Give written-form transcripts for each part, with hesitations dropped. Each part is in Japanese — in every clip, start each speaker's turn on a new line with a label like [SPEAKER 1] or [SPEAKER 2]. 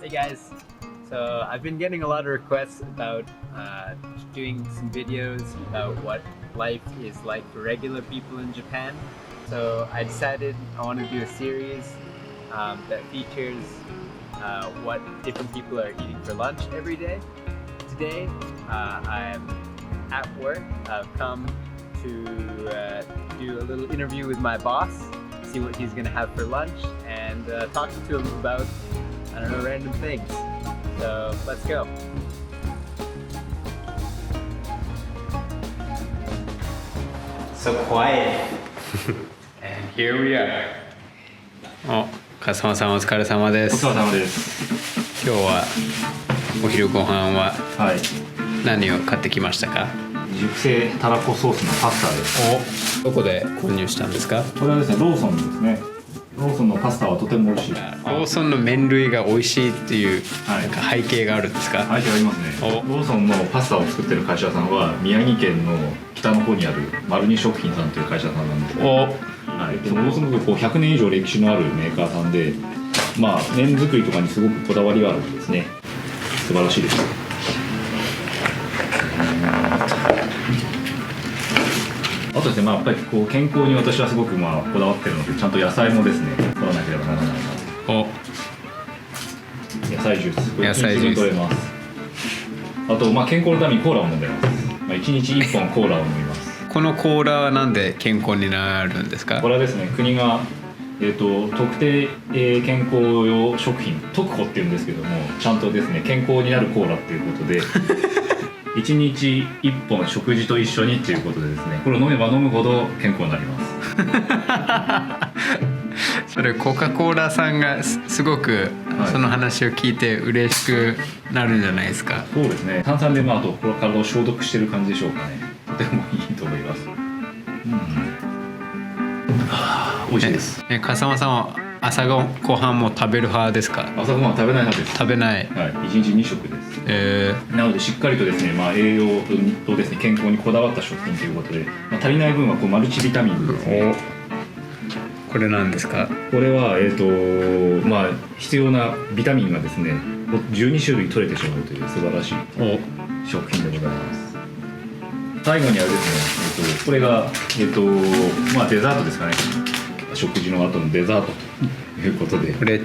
[SPEAKER 1] Hey guys, so I've been getting a lot of requests about doing some videos about what life is like for regular people in Japan. So I decided I want to do a series that features what different people are eating for lunch every day. Today I'm at work. I've come to do a little interview with my boss, see what he's going to have for lunch, and talk to him about, I don't know, random things. So let's go. So quiet. And here we are.
[SPEAKER 2] お、笠間さんお疲れ様で
[SPEAKER 3] お
[SPEAKER 2] す。
[SPEAKER 3] 疲れ様です。
[SPEAKER 2] 今日はお昼ご飯は
[SPEAKER 3] はい。
[SPEAKER 2] 何を買ってきましたか？
[SPEAKER 3] 熟成たらこソースのパスタです。
[SPEAKER 2] お、どこで購入したんですか？
[SPEAKER 3] これはですね、ローソンですね。ローソンのパスタはとても美味しいです。
[SPEAKER 2] ローソンの麺類が美味しいっていう
[SPEAKER 3] はい
[SPEAKER 2] なんか背景があるんですか？
[SPEAKER 3] はい、ありますね。
[SPEAKER 2] お
[SPEAKER 3] ローソンのパスタを作ってる会社さんは宮城県の北の方にある丸二食品さんという会社さんなんですけど、
[SPEAKER 2] お、
[SPEAKER 3] はい、でものすごくこう100年以上歴史のあるメーカーさんで、まあ麺作りとかにすごくこだわりがあるんですね。素晴らしいです。あとですね、まあ、やっぱりこう健康に私はすごくまあこだわってるので、ちゃんと野菜もですね取らなければならないなと。
[SPEAKER 2] お、
[SPEAKER 3] 野菜ジュース、これ
[SPEAKER 2] 野菜ジュース
[SPEAKER 3] 取れます。あとまあ健康のためにコーラを飲んでます。まあ、1日1本コーラを飲みます。
[SPEAKER 2] このコーラはなんで健康になるんですか？
[SPEAKER 3] これはですね、国が、特定、健康用食品特保っていうんですけども、ちゃんとですね健康になるコーラっていうことで1日1本食事と一緒にっていうことでですね、これを飲めば飲むほど健康になります。
[SPEAKER 2] それコカ・コーラさんがすごく
[SPEAKER 3] はい
[SPEAKER 2] その話を聞いて嬉しくなるんじゃないですか？
[SPEAKER 3] そうですね、炭酸でまああとこれ体を消毒してる感じでしょうかね。とてもいいと思います。美味しいです。
[SPEAKER 2] 笠間さんは朝ごはんも食べる派ですか？
[SPEAKER 3] 朝ごはん食べない派です。
[SPEAKER 2] 食べない。
[SPEAKER 3] はい、1日2食です。なのでしっかりとですね、まあ、栄養とですね健康にこだわった食品ということで、まあ、足りない分はこうマルチビタミンですね。
[SPEAKER 2] これなんですか？
[SPEAKER 3] これはまあ必要なビタミンがですね12種類取れてしまうという素晴らしい食品でございます。最後にはですね、これがまあデザートですかね。食事の後のデザートということで、
[SPEAKER 2] これ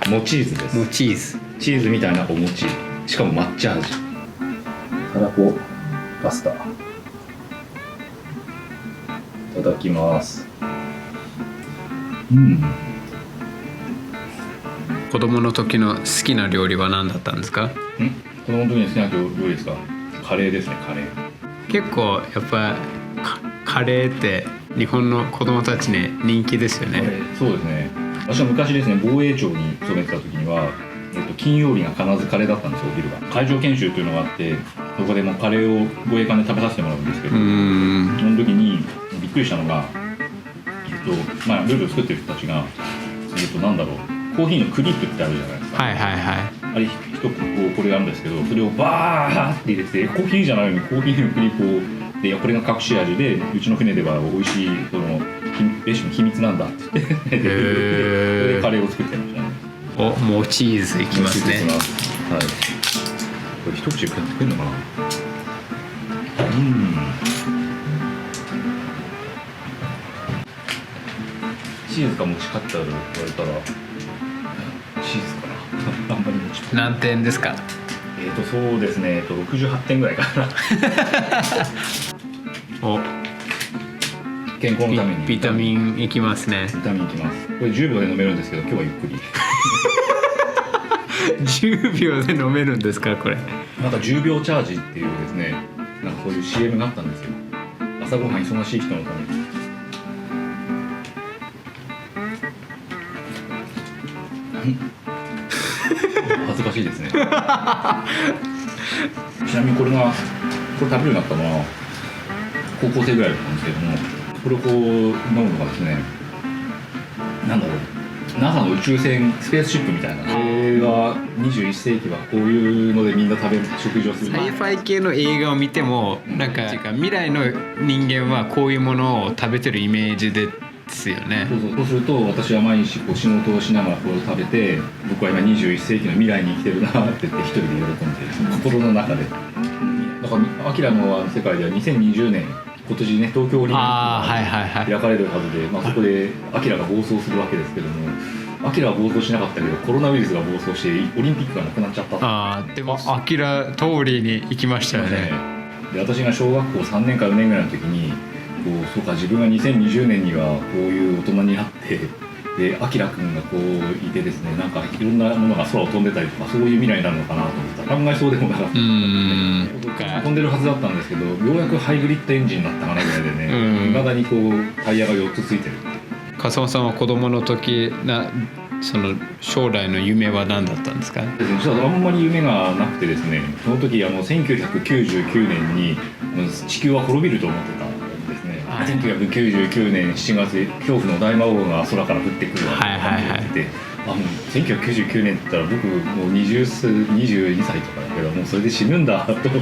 [SPEAKER 3] モチーズです。
[SPEAKER 2] もうチーズ。
[SPEAKER 3] チーズみたいなお餅、しかも抹茶味。たらこパスタ。いただきます。
[SPEAKER 2] 子供の時の好きな料理は何だったんですか？
[SPEAKER 3] 子供の時に好きな料理ですか？カレーですね、カレー。
[SPEAKER 2] 結構やっぱカレーって日本の子供たちに人気ですよね。
[SPEAKER 3] そうですね。私は昔ですね、防衛庁に勤めてた時には、金曜日が必ずカレーだったんですよ、お昼が。会場研修というのがあって、そこでもうカレーを護衛艦で食べさせてもらうんですけど、その時にびっくりしたのが、まあルールを作ってる人たちが、なんだろう、コーヒーのクリップってあるじゃないですか。
[SPEAKER 2] はいはいはい。
[SPEAKER 3] あれ一個これがあるんですけど、それをバーって入れて、コーヒーじゃないのにコーヒーのクリップをで、これが隠し味で、うちの船では美味しいそのレシピの秘密なんだって言ってそれでカレーを作ってましたね。
[SPEAKER 2] お、もうチーズいきますね。
[SPEAKER 3] はい。これ一口で食ってくれるのかな。チーズか餅かって言われたらチーズかな。あんまり餅。
[SPEAKER 2] 何点ですか？
[SPEAKER 3] そうですね、68点ぐらいかな。
[SPEAKER 2] お、
[SPEAKER 3] 健康のために
[SPEAKER 2] ビタミンいきますね。
[SPEAKER 3] ビタミンいきます。これ10秒で飲めるんですけど、今日はゆっくり。
[SPEAKER 2] 10秒で飲めるんですかこれ？
[SPEAKER 3] なんか10秒チャージっていうですね、なんかそういう CM があったんですよ。朝ごはん忙しい人のために。恥ずかしいですね。ちなみにこれ食べるようになったのは高校生ぐらいだったんですけども、これをこう飲むのがですね、なんだろう、NASA の宇宙船スペースシップみたいな。映画21世紀はこういうのでみんな食べる食事をする。
[SPEAKER 2] サイファイ系の映画を見てもなんか未来の人間はこういうものを食べてるイメージでですよね。
[SPEAKER 3] そうすると私は毎日こう仕事をしながらこれを食べて、僕は今21世紀の未来に生きてるなって言って一人で喜んで心の中で。だからアキラの世界では2020年今年ね東京オリンピックが開かれるはずで、そこでアキラが暴走するわけですけども、アキラは暴走しなかったけどコロナウイルスが暴走してオリンピックがなくなっちゃった。
[SPEAKER 2] でもアキラ通りに行きましたよね。
[SPEAKER 3] で私が小学校3年か4年ぐらいの時にそうか自分が2020年にはこういう大人になってでアキラくんがこういてですね、なんかいろんなものが空を飛んでたりとかそういう未来になるのかなと思ったら案外そうでもなかったですね。飛んでるはずだったんですけど、ようやくハイブリッドエンジンになったかなぐらいでね、未だにこうタイヤが4つついてる。
[SPEAKER 2] 笠間さんは子供の時その将来の夢は何だったんですか？
[SPEAKER 3] 実はあんまり夢がなくてですね、その時1999年に地球は滅びると思ってたんですね。1999年7月恐怖の大魔王が空から降ってくるわけで、もう1999年って言ったら僕もう22歳とかだけどもうそれで死ぬんだと思ってま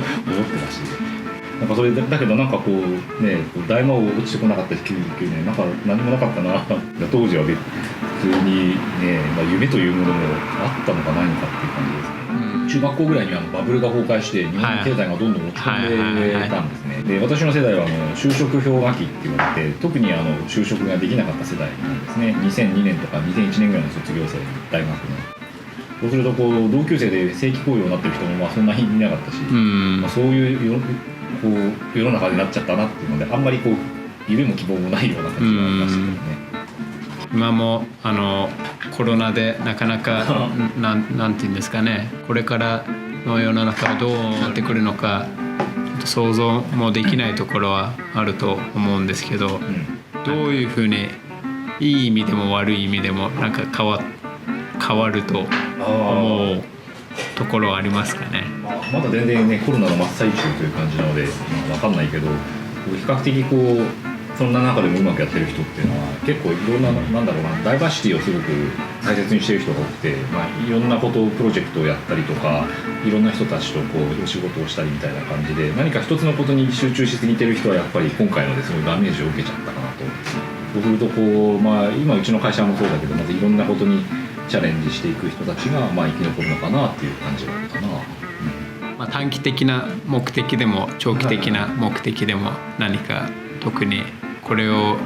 [SPEAKER 3] して、なんかそれだけどなんかこうね大魔王落ちてこなかったし99年なんか何もなかったな当時は普通にね、夢というものもあったのかないのかっていう感じですね。中学校ぐらいにバブルが崩壊して日本の経済がどんどん落ち込んでたんですね。で私の世代は就職氷河期って言われて、特に就職ができなかった世代なんですね。2002年とか2001年ぐらいの卒業生大学の。そうするとこう同級生で正規雇用になってる人もそんなにいなかったし、そういうこう世の中になっちゃったなっていうのであんまりこう夢も希望もないような感じがありましたけどね。
[SPEAKER 2] 今もコロナでなかなかなんていうんですかね、これからの世の中はどうなってくるのか想像もできないところはあると思うんですけど、どういうふうにいい意味でも悪い意味でもなんか変わると思うところはありますかね。
[SPEAKER 3] まだ全然ねコロナの真っ最中という感じなので分かんないけど、比較的こうそんな中でもうまくやってる人っていうのは結構いろんなダイバーシティをすごく大切にしてる人が多くて、いろんなことをプロジェクトをやったりとかいろんな人たちとこうお仕事をしたりみたいな感じで、何か一つのことに集中しすぎてる人はやっぱり今回のですごいダメージを受けちゃったかなと。そうするとこう、今うちの会社もそうだけどまずいろんなことにチャレンジしていく人たちが生き残るのかなっていう感じなのかな。
[SPEAKER 2] 短期的な目的でも長期的な目的でも何か特にこれを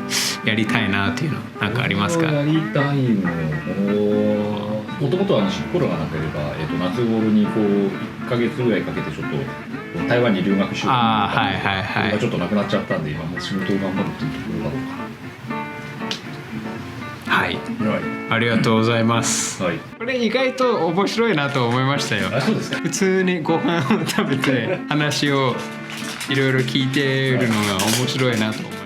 [SPEAKER 2] やりたいなというのなんかありますか？
[SPEAKER 3] やりたいのもともとはコロナがなければ、夏頃にこう1ヶ月ぐらいかけてちょっと台湾に留学しようと思ったんで、それがちょっとなくなっちゃったんで今もう仕事を頑張るというところだろうか。
[SPEAKER 2] はい、ありがとうございます、これ意外と面白いなと思いましたよ。
[SPEAKER 3] そうですか。
[SPEAKER 2] 普通にご飯を食べて話をいろいろ聞いているのが面白いなと思います。